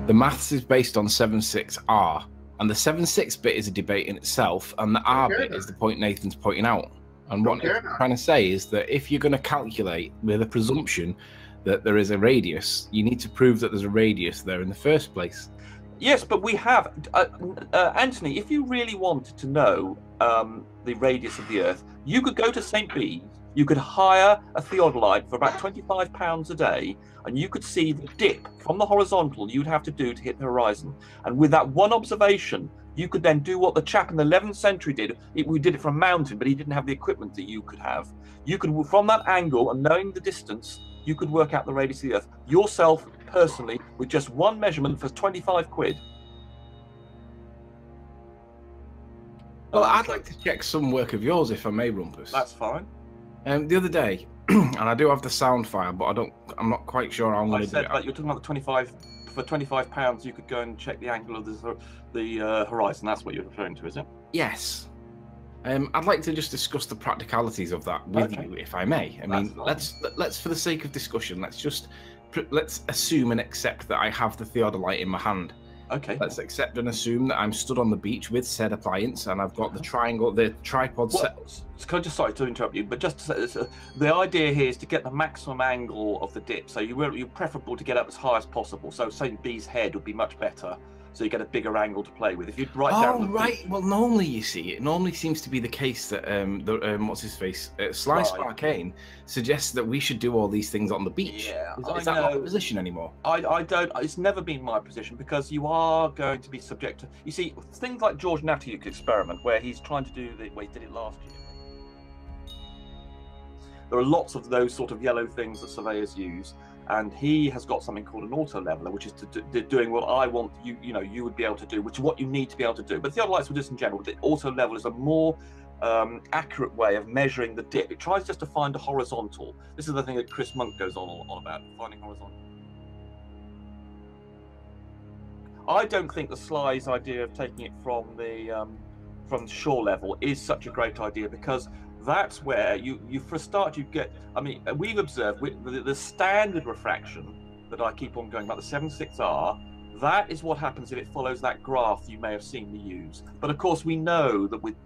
The maths is based on 7.6R, and the 7.6 bit is a debate in itself, and the R bit is the point Nathan's pointing out. And what Nathan's trying to say is that if you're going to calculate with a presumption that there is a radius, you need to prove that there's a radius there in the first place. Yes, but we have, Anthony, if you really wanted to know the radius of the Earth, you could go to St. Bees, you could hire a theodolite for about £25 a day, and you could see the dip from the horizontal you'd have to do to hit the horizon. And with that one observation, you could then do what the chap in the 11th century did. We did it from a mountain, but he didn't have the equipment that you could have. You could, from that angle and knowing the distance, you could work out the radius of the Earth yourself, personally, with just one measurement for 25 quid. Well, I'd like to check some work of yours, if I may, Rumpus. That's fine. The other day, and I do have the sound file, but I'm not quite sure how I'm going to do it. That you're talking about the 25 for £25. You could go and check the angle of the horizon. That's what you're referring to, is it? Yes. I'd like to just discuss the practicalities of that with you, if I may. I mean, let's for the sake of discussion, let's assume and accept that I have the theodolite in my hand. Okay. Let's accept and assume that I'm stood on the beach with said appliance, and I've got the triangle, the tripod set. Can I just, sorry to interrupt you, but just to say, the idea here is to get the maximum angle of the dip. So you're preferable to get up as high as possible. So St. Bees head would be much better. So you get a bigger angle to play with. If you'd write down. Oh, right. Well, normally you see it. Normally seems to be the case that what's his face, Sly Sparkane suggests that we should do all these things on the beach. Yeah, is that not the position anymore? I don't. It's never been my position because you are going to be subject to. You see things like George Natayuk's experiment where he's trying to do the way he did it last year. There are lots of those sort of yellow things that surveyors use. And he has got something called an auto leveler, which is doing what I want you would be able to do, which is what you need to be able to do. But theodolites were just in general. The auto level is a more accurate way of measuring the dip. It tries just to find a horizontal. This is the thing that Chris Monk goes on about, finding horizontal. I don't think the Sly's idea of taking it from the shore level is such a great idea, because that's where you for a start you get. I mean, we've observed the standard refraction that I keep on going about, the 7.6R. That is what happens if it follows that graph you may have seen me use. But of course, we know that with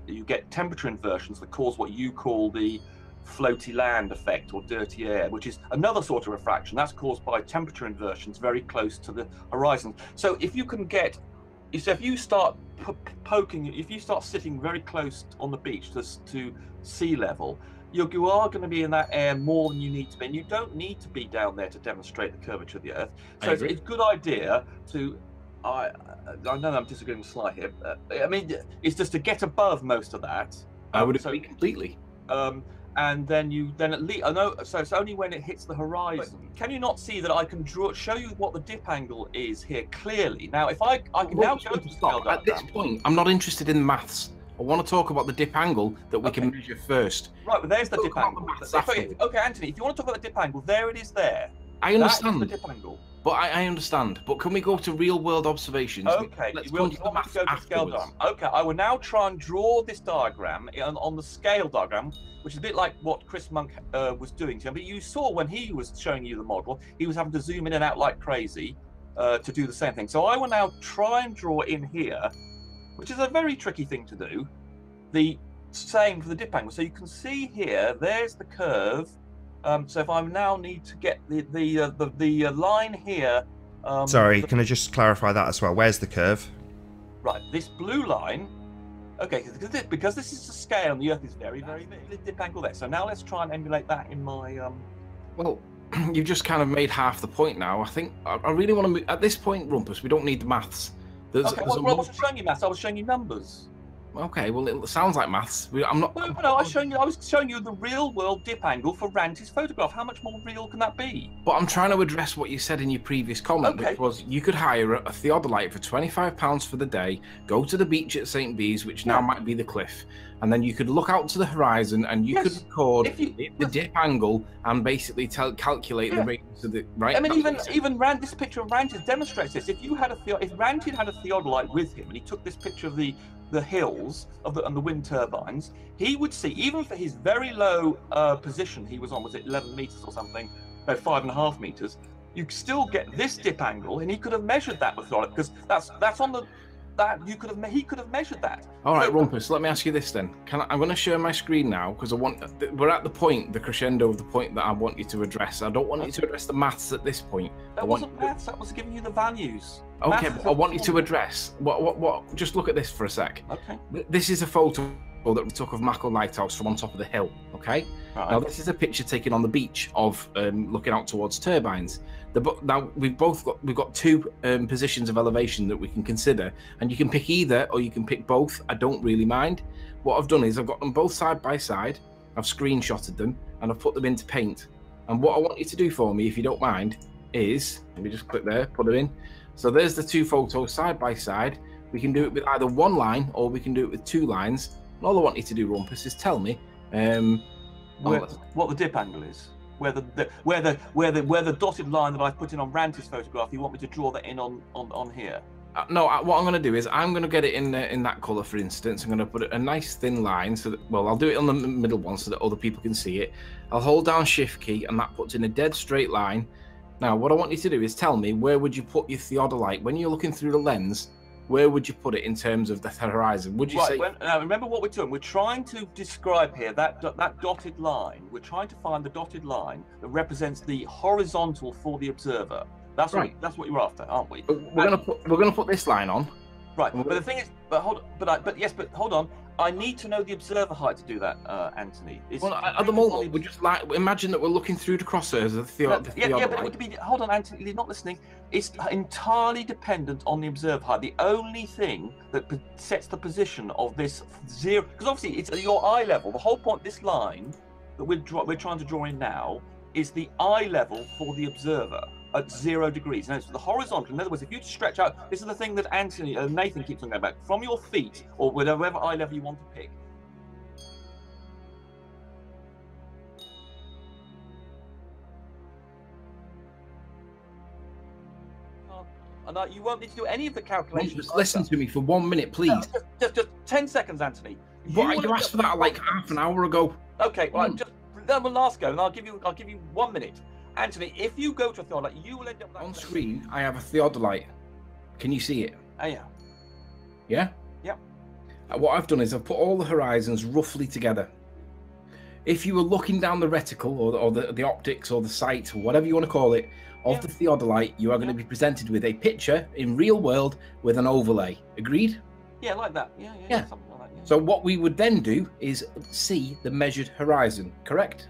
you get temperature inversions that cause what you call the floaty land effect or dirty air, which is another sort of refraction that's caused by temperature inversions very close to the horizon. So if you can get, so if you start poking, if you start sitting very close on the beach to sea level, you are going to be in that air more than you need to be, and you don't need to be down there to demonstrate the curvature of the Earth. So it's a good idea to. I know I'm disagreeing with Sly here. I mean, it's just to get above most of that. I would agree completely. And then at least I know. So it's only when it hits the horizon. But can you not see that I can show you what the dip angle is here clearly? Now, if I can now go to stop. At this point, I'm not interested in maths. I want to talk about the dip angle that we can measure first. Right, but there's the dip angle. Okay, Anthony, if you want to talk about the dip angle, there it is there. I understand. That is the dip angle. But I understand. But can we go to real-world observations? Okay, let's go to the scale diagram. Okay, I will now try and draw this diagram on the scale diagram, which is a bit like what Chris Monk was doing to him. But you saw when he was showing you the model, he was having to zoom in and out like crazy to do the same thing. So I will now try and draw in here, which is a very tricky thing to do, the same for the dip angle. So you can see here, there's the curve. So if I now need to get the line here. Sorry, can I just clarify that as well? Where's the curve? Right, this blue line. Okay, because this is the scale and the Earth is very, very big. The dip angle there. So now let's try and emulate that in my. Well, you've just kind of made half the point now. I think I really want to move. At this point, Rumpus, we don't need the maths. Okay, well, I wasn't showing you maths. I was showing you numbers. Okay, well, it sounds like maths. I'm not. No, I was showing you the real-world dip angle for Ranty's photograph. How much more real can that be? But I'm trying to address what you said in your previous comment, which was you could hire a theodolite for £25 for the day, go to the beach at St. Bees, which now might be the cliff, and then you could look out to the horizon and you could record the dip angle and basically calculate the radius of the right. I mean, even this picture of Ranty demonstrates this. If Ranty had a theodolite with him and he took this picture of the hills and the wind turbines, he would see, even for his very low position he was on, was it 11 meters or something, no, 5.5 meters, you still get this dip angle, and he could have measured that with Theodolite, because that's on the he could have measured that. All right, Rumpus, let me ask you this then. I'm going to share my screen now, because we're at the crescendo of the point that I want you to address. I don't want you to address the maths at this point. That wasn't maths. That was giving you the values. Okay, but I want you to address what. Just look at this for a sec. Okay. This is a photo that we took of Mako Lighthouse from on top of the hill. Okay. Right. Now this is a picture taken on the beach of looking out towards turbines. Now we've got two positions of elevation that we can consider, and you can pick either or you can pick both. I don't really mind. What I've done is I've got them both side by side. I've screenshotted them and I've put them into Paint. And what I want you to do for me, if you don't mind, is let me just click there, put it in. So there's the two photos side by side. We can do it with either one line or we can do it with two lines. And all I want you to do, Rumpus, is tell me what the dip angle is. Where the dotted line that I've put in on Ranty's photograph, you want me to draw that in on here? No, what I'm going to do is I'm going to get it in that colour, for instance. I'm going to put a nice thin line so that, well, I'll do it on the middle one so that other people can see it. I'll hold down Shift key and that puts in a dead straight line. Now, what I want you to do is tell me, where would you put your Theodolite? When you're looking through the lens, where would you put it in terms of the horizon? Would you say... Now, remember what we're doing. We're trying to describe here that dotted line. We're trying to find the dotted line that represents the horizontal for the observer. That's right. That's what you're after, aren't we? We're gonna put this line on. Right. But the thing is, but hold on. I need to know the observer height to do that, Anthony. At the moment, we're just like, imagine that we're looking through the crosshairs of the Theodolite. Yeah, but it would be, hold on, Anthony, you're not listening. It's entirely dependent on the observer height. The only thing that sets the position of this zero, because obviously it's at your eye level. The whole point, this line that we're trying to draw in now, is the eye level for the observer at 0 degrees. Now, it's the horizontal. In other words, if you stretch out, this is the thing that Nathan keeps on going back, from your feet or whatever eye level you want to pick. And you won't need to do any of the calculations. Just listen to me for 1 minute, please. No, just 10 seconds, Anthony. You asked for that like half an hour ago. Okay, well, then we'll last go, and I'll give you 1 minute. Anthony, if you go to a Theodolite, you will end up... On screen, I have a Theodolite. Can you see it? Oh, yeah. Yeah? Yeah. What I've done is I've put all the horizons roughly together. If you were looking down the reticle or the optics or the sight, or whatever you want to call it, of the Theodolite, you are going to be presented with a picture in real world with an overlay. Agreed? Yeah, like that. Yeah. Something like that, yeah. So what we would then do is see the measured horizon, correct?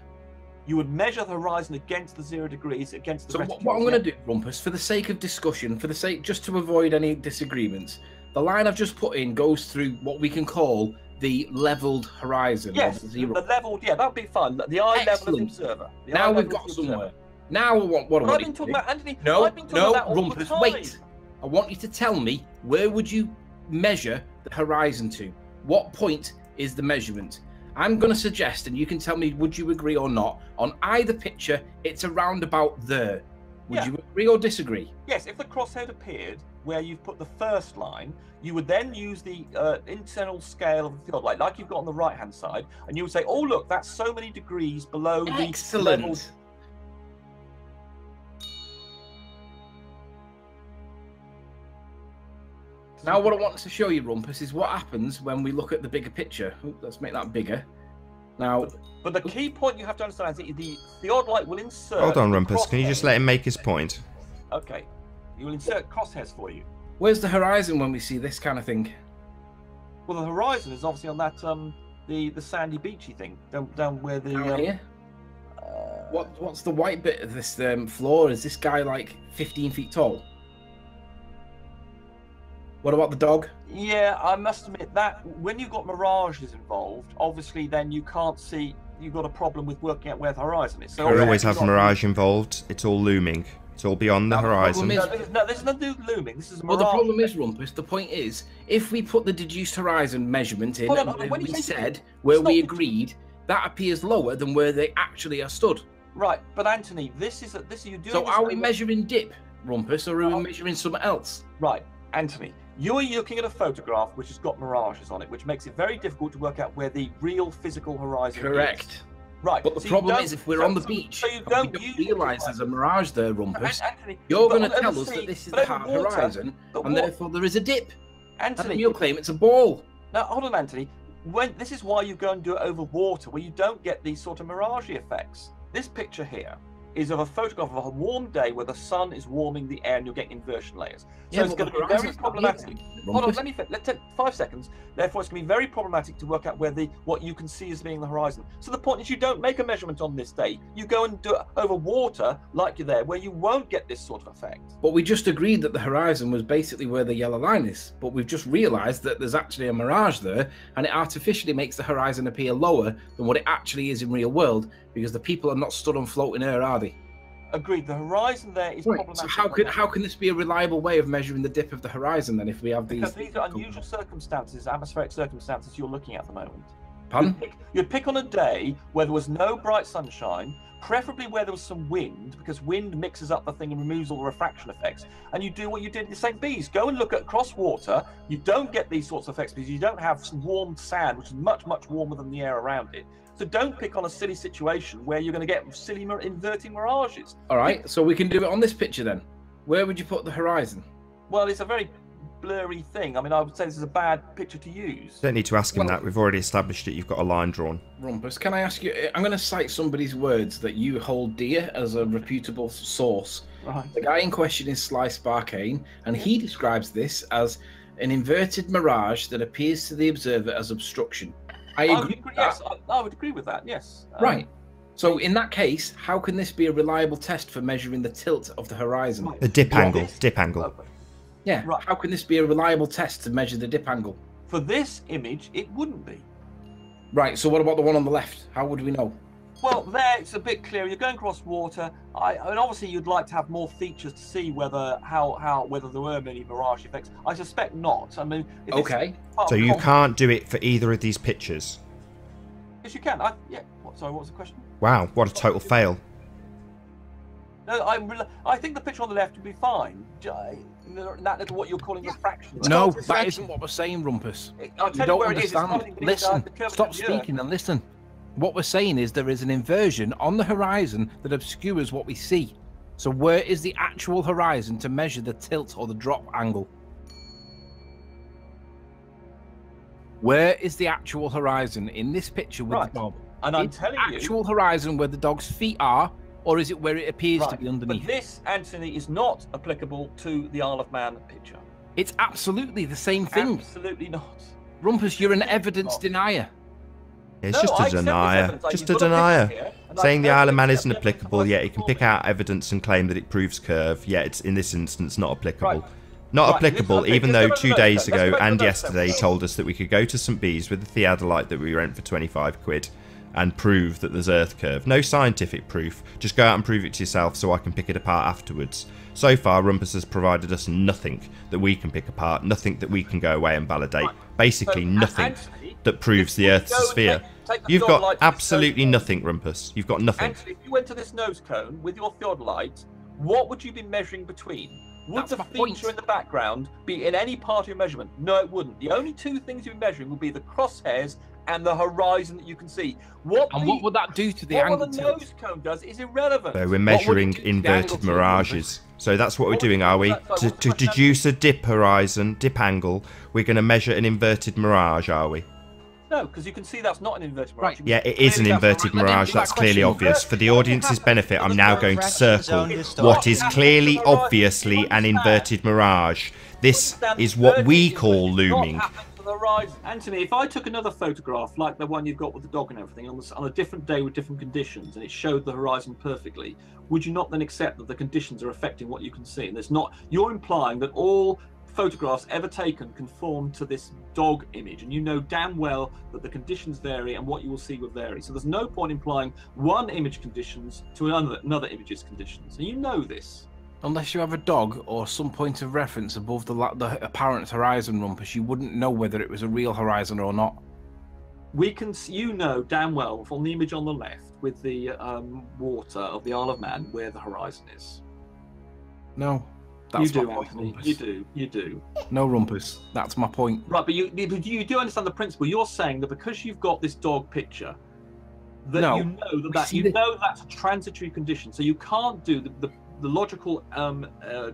You would measure the horizon against the 0 degrees, against the... So what I'm going to do, Rumpus, for the sake of discussion, just to avoid any disagreements, the line I've just put in goes through what we can call the leveled horizon. Yes, the leveled, yeah, that would be fun. The eye level of the observer. Now we've got somewhere. Now what I've been talking about, Anthony. No, Rumpus, wait. I want you to tell me, where would you measure the horizon to? What point is the measurement? I'm going to suggest, and you can tell me, would you agree or not? On either picture, it's around about there. Would you agree or disagree? Yes, if the crosshead appeared where you've put the first line, you would then use the internal scale of the Theodolite, like you've got on the right-hand side, and you would say, oh, look, that's so many degrees below the level. Now what I want to show you, Rumpus, is what happens when we look at the bigger picture. Ooh, let's make that bigger. Now, but the key point you have to understand is the Theodolite will insert... Hold on, Rumpus. Can you just let him make his point? Okay. He will insert crosshairs for you. Where's the horizon when we see this kind of thing? Well, the horizon is obviously on that the sandy beachy thing down where the... Down here? What's the white bit of this floor? Is this guy like 15 feet tall? What about the dog? Yeah, I must admit that when you've got mirages involved, obviously then you can't see, you've got a problem with working out where the horizon is. So we always have mirage involved. It's all looming. It's all beyond the horizon. There's no looming. This is a mirage. Well, the problem is, Rumpus, the point is, if we put the deduced horizon measurement in, where we agreed, that appears lower than where they actually are stood. Right, but Anthony, you're doing. So are we measuring dip, Rumpus, or are we measuring something else? Right, Anthony. You're looking at a photograph which has got mirages on it, which makes it very difficult to work out where the real physical horizon is. Correct. Right. But the so problem is, if we're on the beach, so you and don't, we don't realise there's a mirage there, Rumpus, Anthony, you're going to on tell the us sea, that this is but the over hard water, horizon, but and therefore there is a dip. Anthony, And you'll claim it's a ball. Now, hold on, Anthony. This is why you go and do it over water, where you don't get these sort of mirage effects. This picture here is of a photograph of a warm day where the sun is warming the air and you're getting inversion layers. So it's going to be very problematic. Hold on, let's take 5 seconds. Therefore, it's going to be very problematic to work out where what you can see as being the horizon. So the point is, you don't make a measurement on this day. You go and do it over water, like you're there, where you won't get this sort of effect. But we just agreed that the horizon was basically where the yellow line is. But we've just realised that there's actually a mirage there, and it artificially makes the horizon appear lower than what it actually is in real world, because the people are not stood on floating air, are they? Agreed. The horizon there is problematic. So how can this be a reliable way of measuring the dip of the horizon then, if we have these? Because these are unusual circumstances, atmospheric circumstances you're looking at the moment. Pardon? You'd pick on a day where there was no bright sunshine, preferably where there was some wind, because wind mixes up the thing and removes all the refraction effects. And you do what you did in the St. Bees. Go and look at cross water. You don't get these sorts of effects because you don't have some warm sand, which is much, much warmer than the air around it. So don't pick on a silly situation where you're going to get silly inverting mirages. All right, so we can do it on this picture then. Where would you put the horizon? Well, it's a very blurry thing. I mean, I would say this is a bad picture to use. Don't need to ask him that. We've already established it. You've got a line drawn. Rumpus, can I ask you? I'm going to cite somebody's words that you hold dear as a reputable source. Right. The guy in question is Sly Sparkane, and he describes this as an inverted mirage that appears to the observer as obstruction. I agree. Yes, I would agree with that. Yes. Right. So in that case, how can this be a reliable test for measuring the tilt of the horizon? The dip angle. Dip angle. Yeah. Right. How can this be a reliable test to measure the dip angle? For this image, it wouldn't be. Right. So what about the one on the left? How would we know? Well, there it's a bit clearer. You're going across water. I mean, obviously, you'd like to have more features to see whether there were many mirage effects. I suspect not. I mean, okay. So you can't do it for either of these pictures. Yes, you can. Yeah. Sorry, what was the question? Wow, what a total fail. No, I think the picture on the left would be fine. That little what you're calling refraction. No, that isn't what we're saying, Rumpus. I'll tell you where it is. Listen, stop speaking and listen. What we're saying is there is an inversion on the horizon that obscures what we see. So where is the actual horizon to measure the tilt or the drop angle? Where is the actual horizon in this picture with the dog? And I'm telling you, actual horizon where the dog's feet are, or is it where it appears to be underneath? But this, Anthony, is not applicable to the Isle of Man picture. It's absolutely the same thing. Absolutely not. Rumpus, you're an evidence denier. It's just a denier. Just a denier. Saying the Isle of Man isn't applicable, yet he can pick out evidence and claim that it proves curve, yet it's in this instance not applicable. Not applicable, even though 2 days ago and yesterday he told us that we could go to St. Bees with the Theodolite that we rent for 25 quid and prove that there's earth curve. No scientific proof. Just go out and prove it to yourself so I can pick it apart afterwards. So far, Rumpus has provided us nothing that we can pick apart, nothing that we can go away and validate. Basically nothing that proves the Earth's a sphere. You've got absolutely nothing, Rumpus. You've got nothing. Actually, if you went to this nose cone with your Theodolite, what would you be measuring between? Would the feature in the background be in any part of your measurement? No, it wouldn't. The only two things you'd be measuring would be the crosshairs and the horizon that you can see. What would that do to the angle? What the nose cone does is irrelevant. So we're measuring inverted mirages. So that's what we're doing, are we? To deduce a dip horizon, dip angle, we're going to measure an inverted mirage, are we? No, because you can see that's not an inverted mirage. Yeah, it is an inverted mirage. That's clearly obvious. For the audience's benefit, I'm now going to circle what is clearly, obviously an inverted mirage. This is what we call looming. Anthony, if I took another photograph like the one you've got with the dog and everything on a different day with different conditions, and it showed the horizon perfectly, would you not then accept that the conditions are affecting what you can see? And there's not. You're implying that all photographs ever taken conform to this dog image, and you know damn well that the conditions vary and what you will see will vary. So there's no point implying one image conditions to another image's conditions, and you know this. Unless you have a dog or some point of reference above the apparent horizon, Rumpus, you wouldn't know whether it was a real horizon or not. We can, you know damn well from the image on the left with the water of the Isle of Man where the horizon is. No. That's you do, my point, Anthony. Rumpus. You do. No, Rumpus. That's my point. Right, but you do understand the principle. You're saying that because you've got this dog picture, that No, you know that that's a transitory condition. So you can't do the logical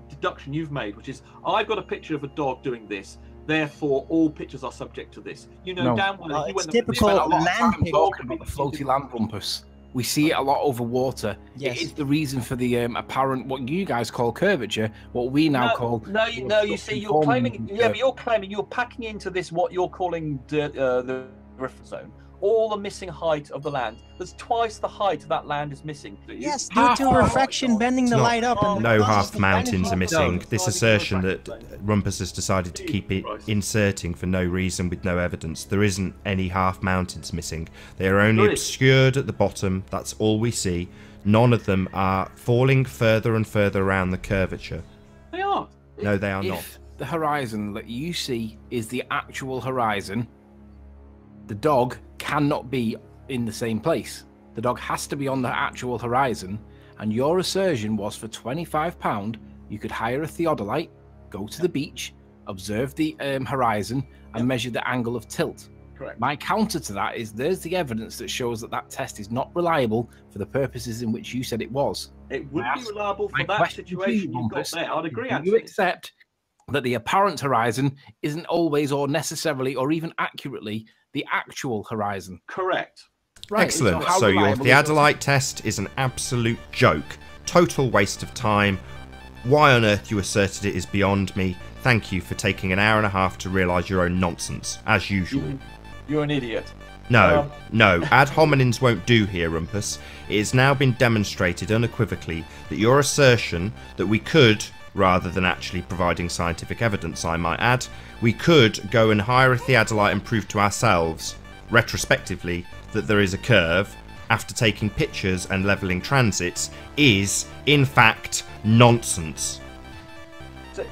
deduction you've made, which is I've got a picture of a dog doing this, therefore all pictures are subject to this. You know damn well if you it's went typical a lot of land time talking about the floaty land rumpus. We see it a lot over water. Yes. It is the reason for the apparent, what you guys call curvature, what we now call. No, you see, you're claiming, but you're claiming you're packing into this what you're calling the rift zone all the missing height of the land. There's twice the height that land is missing. Yes, due to refraction bending the light up. And no half mountains are missing. This assertion that Rumpus has decided to keep it inserting for no reason with no evidence. There isn't any half mountains missing. They are only obscured at the bottom. That's all we see. None of them are falling further and further around the curvature. They are. No, they are not. If the horizon that you see is the actual horizon, the dog cannot be in the same place. The dog has to be on the actual horizon, and your assertion was for £25 you could hire a theodolite, go to the beach, observe the horizon, and measure the angle of tilt. Correct. My counter to that is there's the evidence that shows that that test is not reliable for the purposes in which you said it was. It would be reliable for that situation you've got there. I'd agree, Anthony. You accept that the apparent horizon isn't always or necessarily or even accurately the actual horizon. Correct. Right. Excellent. So your theodolite test is an absolute joke. Total waste of time. Why on earth you asserted it is beyond me. Thank you for taking an hour and a half to realise your own nonsense, as usual. You're an idiot. No, no, ad hominems won't do here, Rumpus. It has now been demonstrated unequivocally that your assertion that we could, rather than actually providing scientific evidence, I might add, we could go and hire a theodolite and prove to ourselves, retrospectively, that there is a curve after taking pictures and levelling transits is, in fact, nonsense. So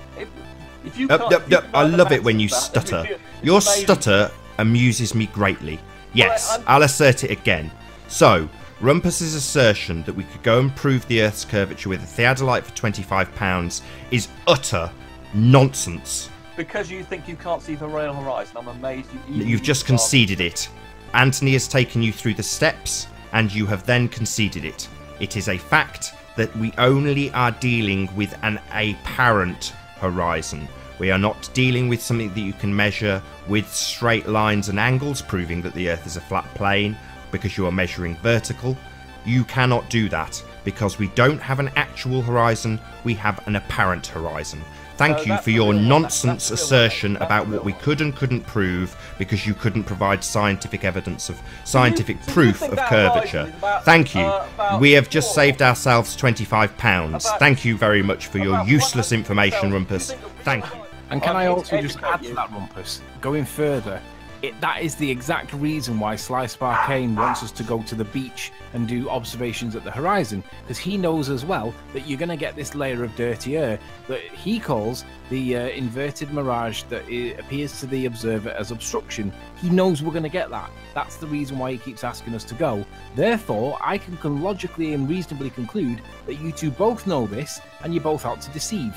if you I love it when you stutter. Your stutter amuses me greatly. Yes, I'll assert it again. So, Rumpus's assertion that we could go and prove the Earth's curvature with a theodolite for £25 is utter nonsense. Because you think you can't see the real horizon, I'm amazed You've just conceded it. Anthony has taken you through the steps, and you have then conceded it. It is a fact that we only are dealing with an apparent horizon. We are not dealing with something that you can measure with straight lines and angles, proving that the Earth is a flat plane, because you are measuring vertical. You cannot do that, because we don't have an actual horizon, we have an apparent horizon. Thank you for your nonsense assertion about what we could and couldn't prove, because you couldn't provide scientific evidence of scientific proof of curvature. Thank you. We have just saved ourselves £25. Thank you very much for your useless information, Rumpus. Thank you. And can I also just add to that, Rumpus, going further, that is the exact reason why Sly Sparkane wants us to go to the beach and do observations at the horizon, because he knows as well that you're going to get this layer of dirty air that he calls the inverted mirage that appears to the observer as obstruction. He knows we're going to get that. That's the reason why he keeps asking us to go. Therefore, I can logically and reasonably conclude that you two both know this and you're both out to deceive.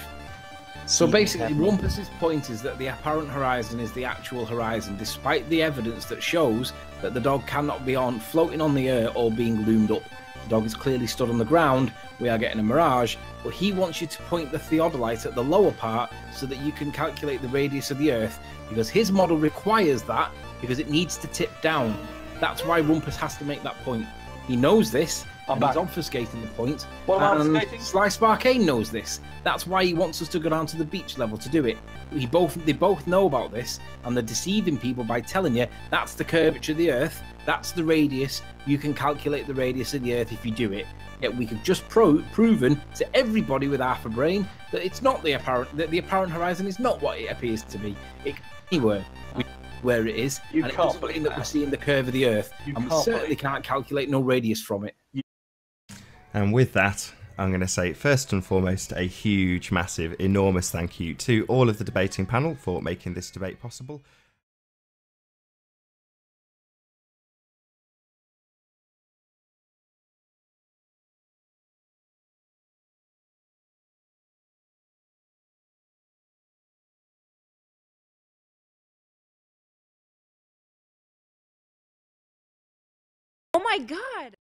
So basically, Rumpus's point is that the apparent horizon is the actual horizon, despite the evidence that shows that the dog cannot be floating on the air or being loomed up. The dog is clearly stood on the ground. We are getting a mirage, but he wants you to point the theodolite at the lower part so that you can calculate the radius of the Earth, because his model requires that, because it needs to tip down. That's why Rumpus has to make that point. He knows this, and he's obfuscating the point. Sly Sparkane knows this. That's why he wants us to go down to the beach level to do it. They both know about this, and they're deceiving people by telling you that's the curvature of the Earth, that's the radius. You can calculate the radius of the Earth if you do it. Yet we could just proven to everybody with half a brain that it's not the apparent horizon is not what it appears to be. It can be anywhere where it is, and it doesn't mean that we're seeing the curve of the Earth, and we certainly can't calculate no radius from it. And with that, I'm going to say, first and foremost, a huge, massive, enormous thank you to all of the debating panel for making this debate possible. Oh my God.